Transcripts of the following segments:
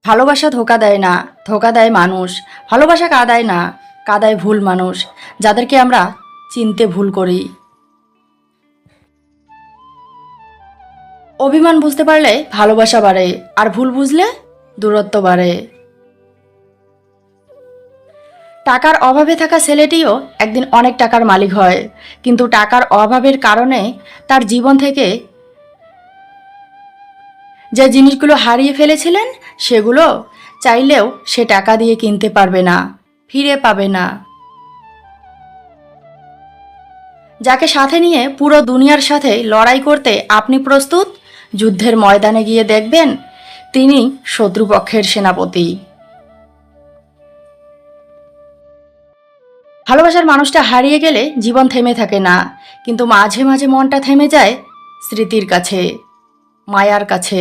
ভালোবাসা ধোঁকা দেয় না, ধোঁকা দেয় মানুষ। ভালোবাসা কাঁদায় না, কাঁদায় ভুল মানুষ, যাদেরকে আমরা চিনতে ভুল করি। অভিমান বুঝতে পারলে ভালোবাসা বাড়ে, আর ভুল বুঝলে দূরত্ব বাড়ে। টাকার অভাবে থাকা ছেলেটিও একদিন অনেক টাকার মালিক হয়, কিন্তু টাকার অভাবের কারণে তার জীবন থেকে যে জিনিসগুলো হারিয়ে ফেলেছিলেন সেগুলো চাইলেও সে টাকা দিয়ে কিনতে পারবে না, ফিরে পাবে না। যাকে সাথে নিয়ে পুরো দুনিয়ার সাথে লড়াই করতে আপনি প্রস্তুত, যুদ্ধের ময়দানে গিয়ে দেখবেন তিনি শত্রুপক্ষের সেনাপতি। ভালোবাসার মানুষটা হারিয়ে গেলে জীবন থেমে থাকে না, কিন্তু মাঝে মাঝে মনটা থেমে যায় স্মৃতির কাছে, মায়ার কাছে।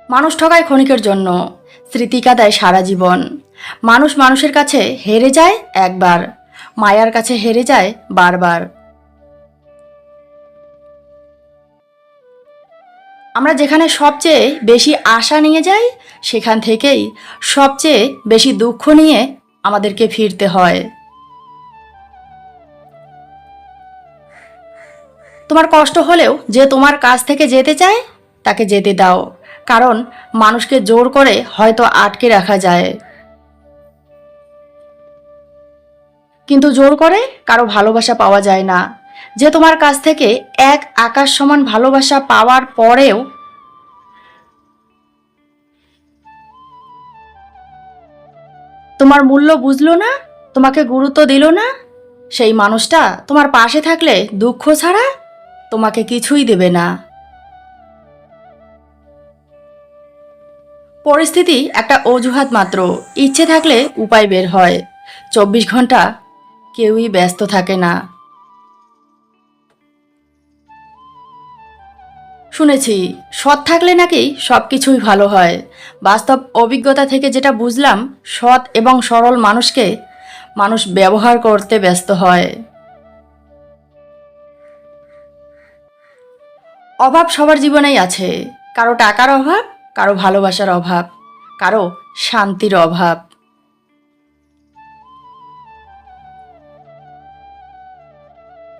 মানুষ ঠকায় ক্ষণিকের জন্য, স্মৃতি কাঁদায় সারা জীবন। মানুষ মানুষের কাছে হেরে যায় একবার, মায়ার কাছে হেরে যায় বারবার। আমরা যেখানে সবচেয়ে বেশি আশা নিয়ে যাই, সেখান থেকেই সবচেয়ে বেশি দুঃখ নিয়ে আমাদেরকে ফিরতে হয়। তোমার কষ্ট হলেও যে তোমার কাছ থেকে যেতে চায় তাকে যেতে দাও, কারণ মানুষকে জোর করে হয়তো আটকে রাখা যায়, কিন্তু জোর করে কারো ভালোবাসা পাওয়া যায় না। যে তোমার কাছ থেকে এক আকাশ সমান ভালোবাসা পাওয়ার পরেও তোমার মূল্য বুঝলো না, তোমাকে গুরুত্ব দিল না, সেই মানুষটা তোমার পাশে থাকলে দুঃখ ছাড়া তোমাকে কিছুই দেবে না। পরিস্থিতি একটা অজুহাত মাত্র, ইচ্ছে থাকলে উপায় বের হয়। 24 ঘন্টা কেউই ব্যস্ত থাকে না। শুনেছি সৎ থাকলে নাকি সব কিছুই ভালো হয়। বাস্তব অভিজ্ঞতা থেকে যেটা বুঝলাম, সৎ এবং সরল মানুষকে মানুষ ব্যবহার করতে ব্যস্ত হয়। অভাব সবার জীবনেই আছে, কারো টাকার অভাব, কারো ভালোবাসার অভাব, কারো শান্তির অভাব।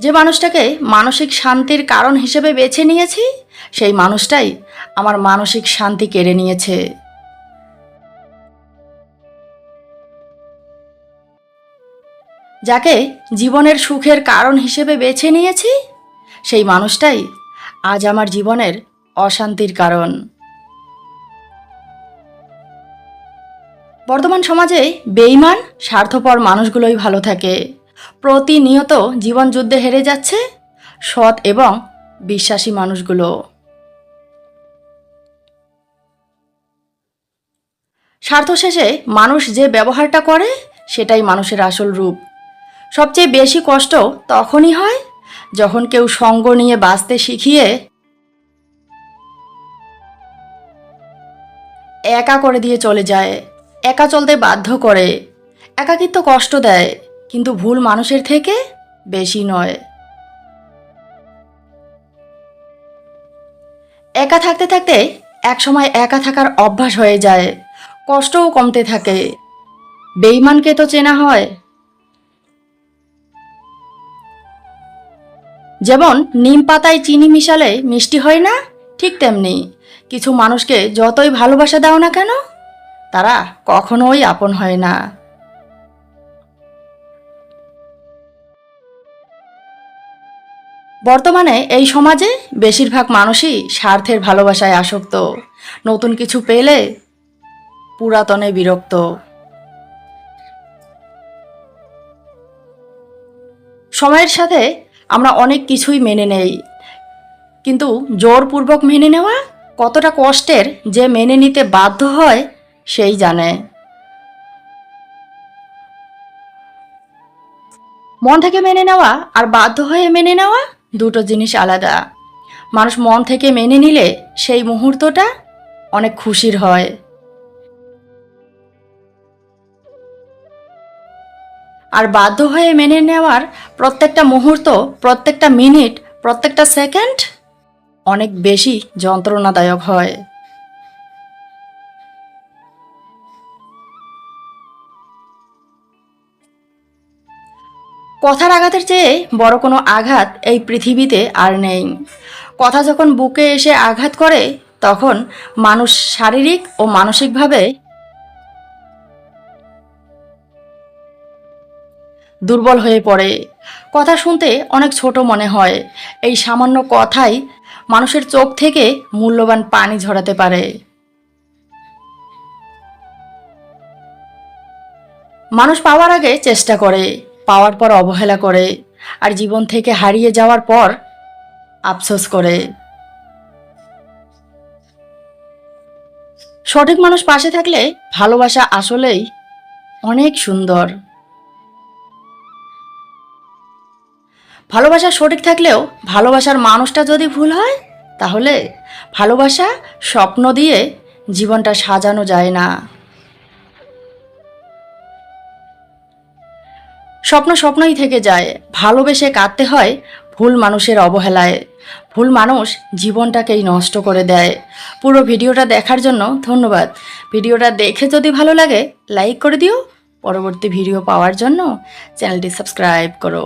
যে মানুষটাকে মানসিক শান্তির কারণ হিসেবে বেছে নিয়েছি, সেই মানুষটাই আমার মানসিক শান্তি কেড়ে নিয়েছে। যাকে জীবনের সুখের কারণ হিসেবে বেছে নিয়েছি, সেই মানুষটাই আজ আমার জীবনের অশান্তির কারণ। বর্তমান সমাজে বেঈমান স্বার্থপর মানুষগুলোই ভালো থাকে। প্রতিনিয়ত জীবন যুদ্ধে হেরে যাচ্ছে সৎ এবং বিশ্বাসী মানুষগুলো। স্বার্থ শেষে মানুষ যে ব্যবহারটা করে, সেটাই মানুষের আসল রূপ। সবচেয়ে বেশি কষ্ট তখনই হয় যখন কেউ সঙ্গ নিয়ে বাঁচতে শিখিয়ে একা করে দিয়ে চলে যায়, একা চলতে বাধ্য করে। একাকিত্ব কষ্ট দেয়, কিন্তু ভুল মানুষের থেকে বেশি নয়। একা থাকতে থাকতে একসময় একা থাকার অভ্যাস হয়ে যায়, কষ্টও কমতে থাকে। বেঈমানকে তো চেনা হয়। যেমন নিম পাতায় চিনি মিশালে মিষ্টি হয় না, ঠিক তেমনি কিছু মানুষকে যতই ভালোবাসা দাও না কেন, তারা কখনোই আপন হয় না। বর্তমানে এই সমাজে বেশিরভাগ মানুষই স্বার্থের ভালোবাসায় আসক্ত। নতুন কিছু পেলে পুরাতনে বিরক্ত। সময়ের সাথে আমরা অনেক কিছুই মেনে নেই, কিন্তু জোরপূর্বক মেনে নেওয়া কতটা কষ্টের, যে মেনে নিতে বাধ্য হয় সেই জানে। মন থেকে মেনে নেওয়া আর বাধ্য হয়ে মেনে নেওয়া দুটো জিনিস আলাদা। মানুষ মন থেকে মেনে নিলে সেই মুহূর্তটা অনেক খুশির হয়, আর বাধ্য হয়ে মেনে নেওয়ার প্রত্যেকটা মুহূর্ত, প্রত্যেকটা মিনিট, প্রত্যেকটা সেকেন্ড অনেক বেশি যন্ত্রণাদায়ক হয়। কথার আঘাতের চেয়ে বড় কোনো আঘাত এই পৃথিবীতে আর নেই। কথা যখন বুকে এসে আঘাত করে তখন মানুষ শারীরিক ও মানসিকভাবে দুর্বল হয়ে পড়ে। কথা শুনতে অনেক ছোট মনে হয়, এই সামান্য কথাই মানুষের চোখ থেকে মূল্যবান পানি ঝরাতে পারে। মানুষ পাওয়ার আগে চেষ্টা করে, পাওয়ার পর অবহেলা করে, আর জীবন থেকে হারিয়ে যাওয়ার পর আফসোস করে। সঠিক মানুষ পাশে থাকলে ভালোবাসা আসলেই অনেক সুন্দর। ভালোবাসা সঠিক থাকলেও ভালোবাসার মানুষটা যদি ভুল হয়, তাহলে ভালোবাসা স্বপ্ন দিয়ে জীবনটা সাজানো যায় না। স্বপ্ন স্বপ্নই থেকে যায়, ভালোবেসে কাঁদতে হয় ভুল মানুষের অবহেলায়। ভুল মানুষ জীবনটাকেই নষ্ট করে দেয়। পুরো ভিডিওটা দেখার জন্য ধন্যবাদ। ভিডিওটা দেখে যদি ভালো লাগে লাইক করে দিও। পরবর্তী ভিডিও পাওয়ার জন্য চ্যানেলটি সাবস্ক্রাইব করো।